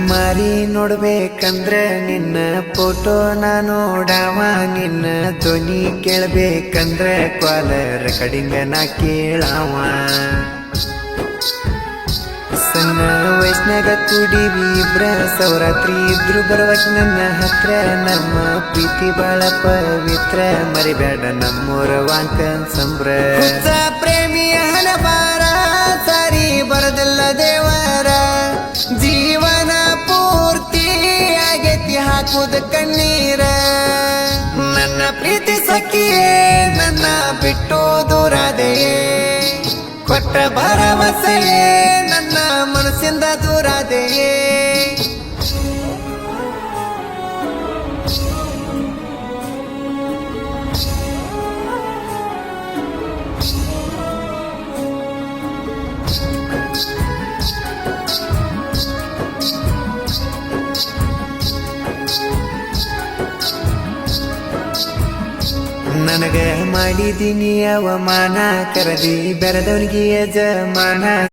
ಮಾರಿ ನೋಡ್ಬೇಕಂದ್ರ ನಿನ್ನ ಫೋಟೋ ನಾ ನೋಡವ ನಿನ್ನ ಧ್ವನಿ ಕೇಳ್ಬೇಕಂದ್ರ ಕ್ವಾಲ ರೆಕಾರ್ಡಿಂಗ್ ನಾ ಕೇಳವ ಸಣ್ಣ ವಯಸ್ನಾಗ ಕೂಡಿವಿ ಇಬ್ರ ಸೌರಾತ್ರಿ ಇದ್ರು ಬರ್ವಕ್ ನನ್ನ ಹತ್ರ ನಮ್ಮ ಪ್ರೀತಿ ಬಾಳ ಪವಿತ್ರ ಮರಿಬೇಡ ನಮ್ಮೂರ ವಾಂಕನ್ ಸಂಬ್ರ ಪ್ರೇಮಿಯ ಹಣಬಾರ ಸಾರಿ ಬರದಲ್ಲ ದೇವರ ಜೀವನ ಪೂರ್ತಿ ಆಗೈತಿ ಹಾಕುದ ಕಣ್ಣೀರ ನನ್ನ ಪ್ರೀತಿ ಸಖಿಯೇ ನನ್ನ ಬಿಟ್ಟು ದೂರಾದೆಯೇ ಕೊಟ್ಟ ಭರವಸೆಯೇ ನನ್ನ ಮನಸ್ಸಿಂದ ದೂರಾದೆಯೇ ನನಗ ಮಾಡಿದೀನಿ ಅವಮಾನ ಕರದಿ ಬೆರದವನಿಗೆ ಯಜಮಾನ